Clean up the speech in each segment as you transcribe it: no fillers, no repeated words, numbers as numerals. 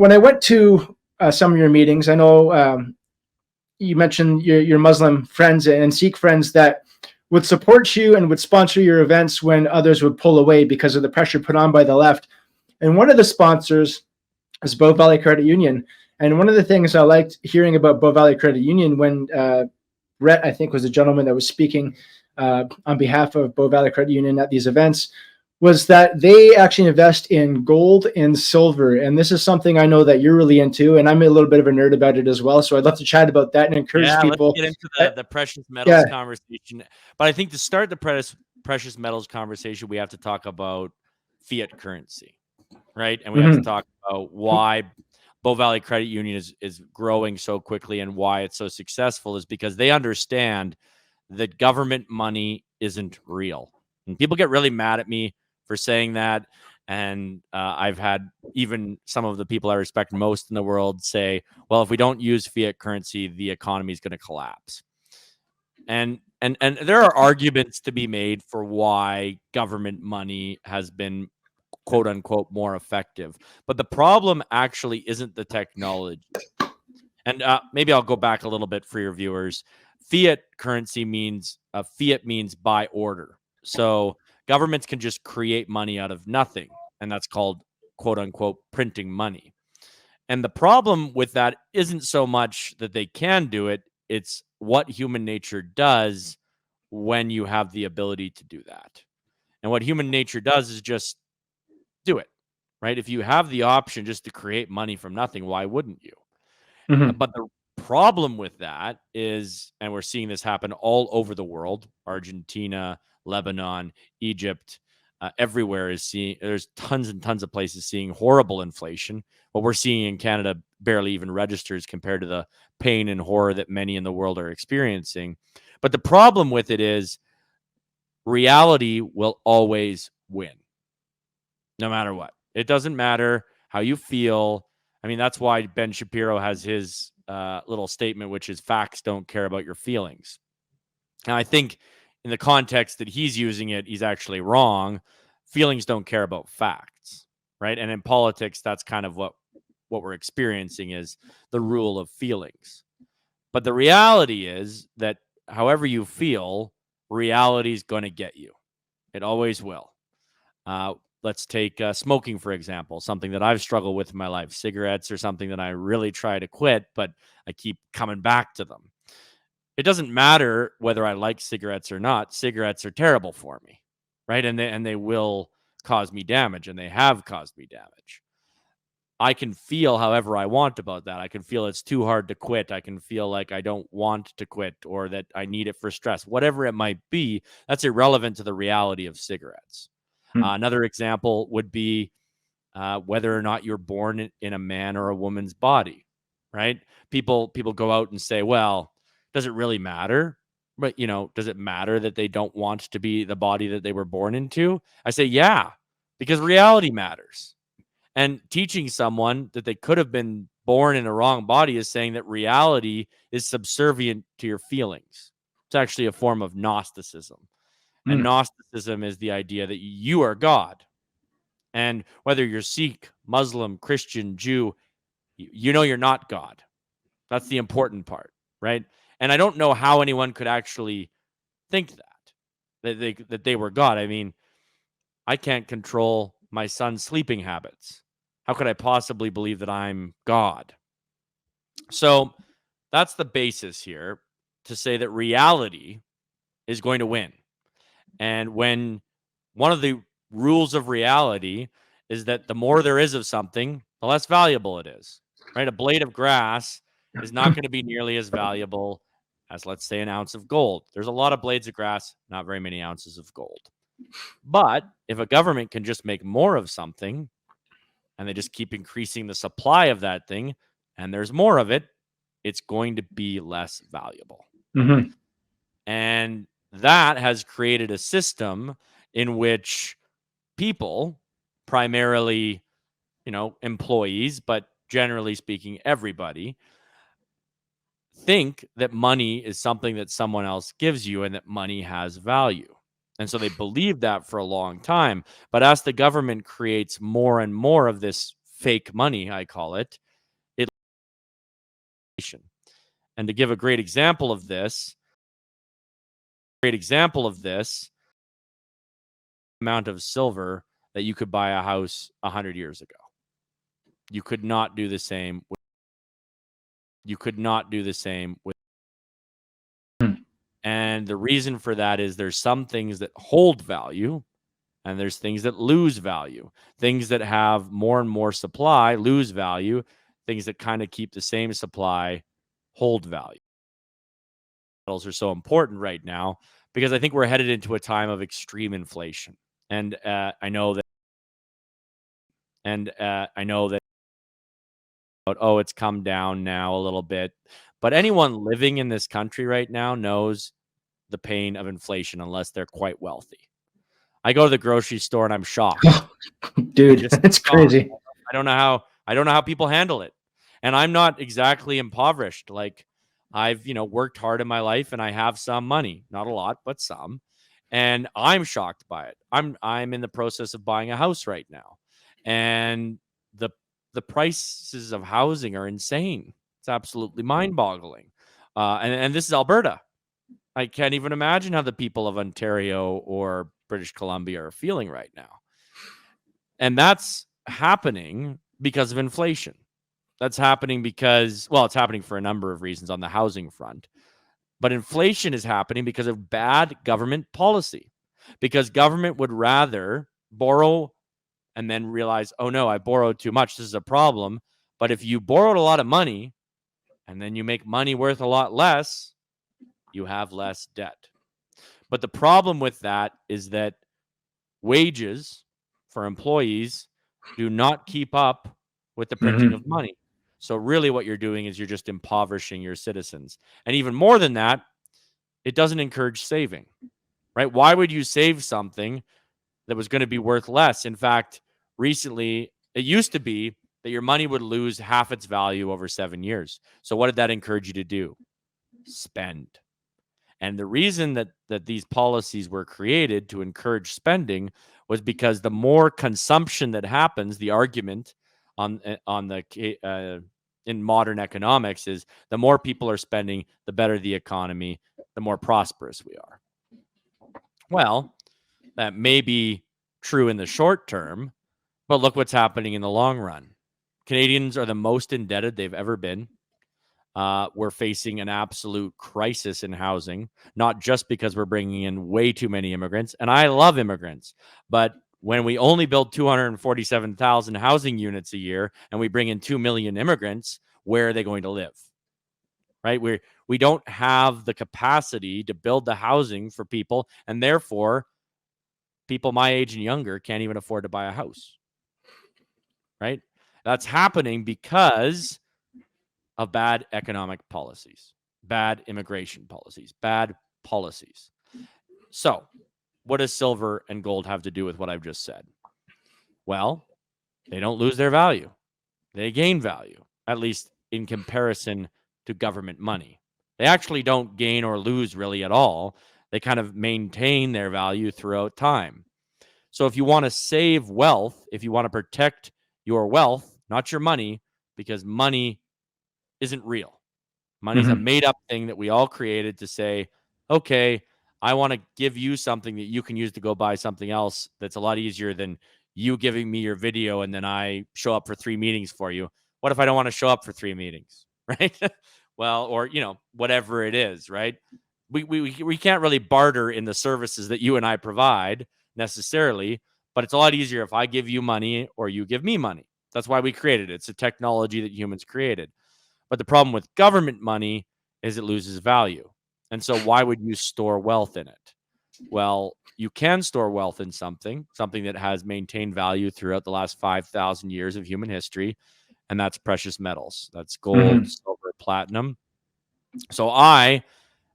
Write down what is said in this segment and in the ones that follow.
when I went to some of your meetings, I know you mentioned your Muslim friends and Sikh friends that would support you and would sponsor your events when others would pull away because of the pressure put on by the left. And one of the sponsors is Bow Valley Credit Union. And one of the things I liked hearing about Bow Valley Credit Union when Brett, I think, was the gentleman that was speaking on behalf of Bow Valley Credit Union at these events, was that they actually invest in gold and silver. And this is something I know that you're really into, and I'm a little bit of a nerd about it as well. So I'd love to chat about that and encourage people. Let's get into the precious metals conversation. But I think to start the precious metals conversation, we have to talk about fiat currency, right? And we have to talk about why Bow Valley Credit Union is growing so quickly and why it's so successful is because they understand that government money isn't real. And people get really mad at me for saying that. And I've had even some of the people I respect most in the world say, well, if we don't use fiat currency, the economy is going to collapse. And there are arguments to be made for why government money has been, quote unquote, more effective. But the problem actually isn't the technology. And maybe I'll go back a little bit for your viewers. Fiat currency means fiat means by order. So governments can just create money out of nothing. And that's called, quote unquote, printing money. And the problem with that isn't so much that they can do it. It's what human nature does when you have the ability to do that. And what human nature does is just do it, right? If you have the option just to create money from nothing, why wouldn't you? But the problem with that is, and we're seeing this happen all over the world, Argentina, Lebanon, Egypt, everywhere is seeing, there's tons and tons of places seeing horrible inflation. What we're seeing in Canada barely even registers compared to the pain and horror that many in the world are experiencing. But the problem with it is reality will always win, no matter what. It doesn't matter how you feel. I mean, that's why Ben Shapiro has his little statement, which is facts don't care about your feelings. And I think in the context that he's using it, he's actually wrong. Feelings don't care about facts, right? And in politics, that's kind of what we're experiencing is the rule of feelings. But the reality is that however you feel, reality is going to get you. It always will. Let's take smoking, for example, something that I've struggled with in my life. Cigarettes are something that I really try to quit, but I keep coming back to them. It doesn't matter whether I like cigarettes or not. Cigarettes are terrible for me, right? And they will cause me damage, and they have caused me damage. I can feel however I want about that. I can feel it's too hard to quit. I can feel like I don't want to quit or that I need it for stress. Whatever it might be, that's irrelevant to the reality of cigarettes. Another example would be whether or not you're born in a man or a woman's body, right? People go out and say, well, does it really matter? But, does it matter that they don't want to be the body that they were born into? I say, yeah, because reality matters. And teaching someone that they could have been born in a wrong body is saying that reality is subservient to your feelings. It's actually a form of Gnosticism. And Gnosticism is the idea that you are God. And whether you're Sikh, Muslim, Christian, Jew, you're not God. That's the important part, right? And I don't know how anyone could actually think that they were God. I mean, I can't control my son's sleeping habits. How could I possibly believe that I'm God? So that's the basis here to say that reality is going to win. And when one of the rules of reality is that the more there is of something, the less valuable it is, right? A blade of grass is not going to be nearly as valuable as, let's say, an ounce of gold. There's a lot of blades of grass, not very many ounces of gold. But if a government can just make more of something and they just keep increasing the supply of that thing and there's more of it, it's going to be less valuable. And that has created a system in which people, primarily, employees, but generally speaking, everybody, think that money is something that someone else gives you and that money has value. And so they believe that for a long time. But as the government creates more and more of this fake money, I call it. And to give a great example of this, amount of silver that you could buy a house 100 years ago. You could not do the same. And the reason for that is there's some things that hold value and there's things that lose value. Things that have more and more supply lose value. Things that kind of keep the same supply hold value. Metals are so important right now because I think we're headed into a time of extreme inflation. And I know that it's come down now a little bit. But anyone living in this country right now knows the pain of inflation unless they're quite wealthy. I go to the grocery store and I'm shocked. Dude, it's crazy. I don't know how people handle it. And I'm not exactly impoverished. Like I've, worked hard in my life and I have some money, not a lot, but some. And I'm shocked by it. I'm in the process of buying a house right now. And the prices of housing are insane. It's absolutely mind-boggling. And this is Alberta. I can't even imagine how the people of Ontario or British Columbia are feeling right now. And that's happening because of inflation. That's happening because, it's happening for a number of reasons on the housing front. But inflation is happening because of bad government policy. Because government would rather borrow and then realize, oh no, I borrowed too much. This is a problem. But if you borrowed a lot of money and then you make money worth a lot less, you have less debt. But the problem with that is that wages for employees do not keep up with the printing of money. So really what you're doing is you're just impoverishing your citizens. And even more than that, it doesn't encourage saving, right? Why would you save something that was going to be worth less? In fact, recently, it used to be that your money would lose half its value over 7 years. So what did that encourage you to do? Spend. And the reason that these policies were created to encourage spending was because the more consumption that happens, the argument in modern economics is the more people are spending, the better the economy, the more prosperous we are. Well, that may be true in the short term, but look what's happening in the long run. Canadians are the most indebted they've ever been. We're facing an absolute crisis in housing, not just because we're bringing in way too many immigrants. And I love immigrants, but when we only build 247,000 housing units a year and we bring in 2 million immigrants, where are they going to live? Right? We don't have the capacity to build the housing for people, and therefore people my age and younger can't even afford to buy a house. Right? That's happening because of bad economic policies, bad immigration policies, bad policies. So, what does silver and gold have to do with what I've just said? Well, they don't lose their value. They gain value, at least in comparison to government money. They actually don't gain or lose really at all. They kind of maintain their value throughout time. So if you want to save wealth, if you want to protect your wealth, not your money, because money isn't real. Money's a made-up thing that we all created to say, okay, I want to give you something that you can use to go buy something else that's a lot easier than you giving me your video and then I show up for 3 meetings for you. What if I don't want to show up for 3 meetings, right? Well, or, whatever it is, right? We can't really barter in the services that you and I provide necessarily, but it's a lot easier if I give you money or you give me money. That's why we created it. It's a technology that humans created. But the problem with government money is it loses value. And so why would you store wealth in it? Well, you can store wealth in something that has maintained value throughout the last 5,000 years of human history, and that's precious metals. That's gold, silver, platinum. So I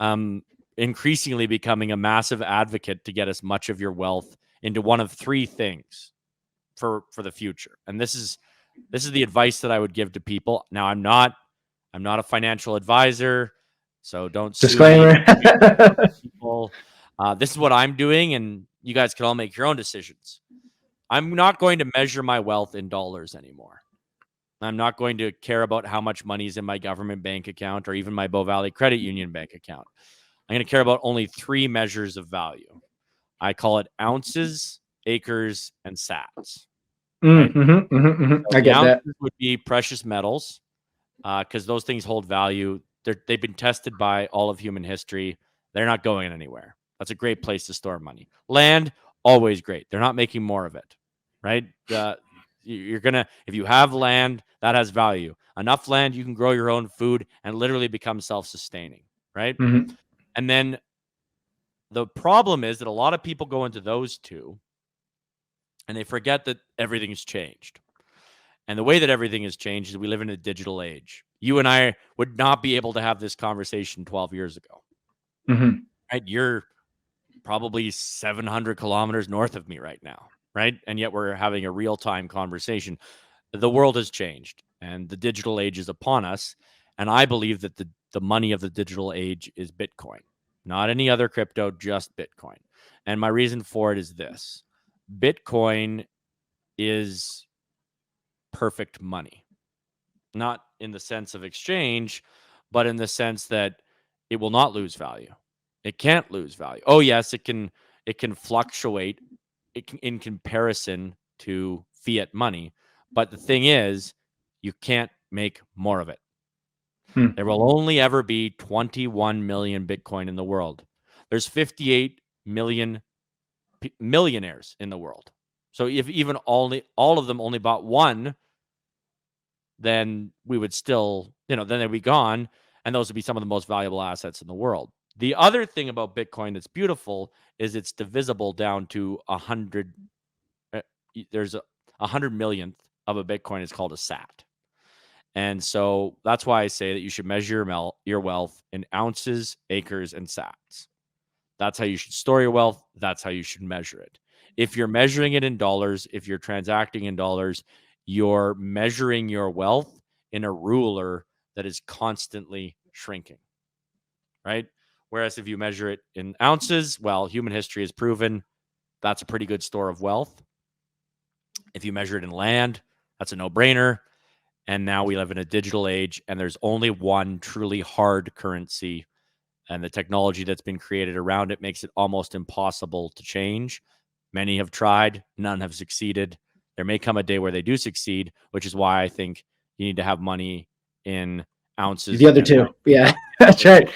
am increasingly becoming a massive advocate to get as much of your wealth into one of 3 things for the future. And this is the advice that I would give to people. Now, I'm not a financial advisor, so don't disclaimer. People. This is what I'm doing, and you guys can all make your own decisions. I'm not going to measure my wealth in dollars anymore. I'm not going to care about how much money is in my government bank account or even my Bow Valley Credit Union bank account. I'm going to care about only 3 measures of value. I call it ounces, acres, and sats. Right? I get that. Would be precious metals, because those things hold value. They've been tested by all of human history. They're not going anywhere. That's a great place to store money. Land, always great. They're not making more of it, right? You're gonna, if you have land that has value, enough land, you can grow your own food and literally become self-sustaining, right? And then the problem is that a lot of people go into those two and they forget that everything's changed. And the way that everything has changed is we live in a digital age. You and I would not be able to have this conversation 12 years ago. Right? You're probably 700 kilometers north of me right now, right? And yet we're having a real-time conversation. The world has changed and the digital age is upon us. And I believe that the money of the digital age is Bitcoin, not any other crypto, just Bitcoin. And my reason for it is this: Bitcoin is perfect money, not in the sense of exchange, but in the sense that it will not lose value. It can't lose value. Oh yes, it can fluctuate in comparison to fiat money, but the thing is, you can't make more of it. There will only ever be 21 million Bitcoin in the world. There's 58 million millionaires in the world. So if even all of them only bought one, then we would still, then they'd be gone, and those would be some of the most valuable assets in the world. The other thing about Bitcoin that's beautiful is it's divisible down to 100. There's a 100 millionth of a Bitcoin is called a sat. And so that's why I say that you should measure your wealth in ounces, acres, and sats. That's how you should store your wealth. That's how you should measure it. If you're measuring it in dollars, if you're transacting in dollars, you're measuring your wealth in a ruler that is constantly shrinking, right? Whereas if you measure it in ounces, well, human history has proven that's a pretty good store of wealth. If you measure it in land, that's a no-brainer. And now we live in a digital age, and there's only one truly hard currency, and the technology that's been created around it makes it almost impossible to change. Many have tried, none have succeeded. There may come a day where they do succeed, which is why I think you need to have money in ounces. The other two. Yeah, that's right.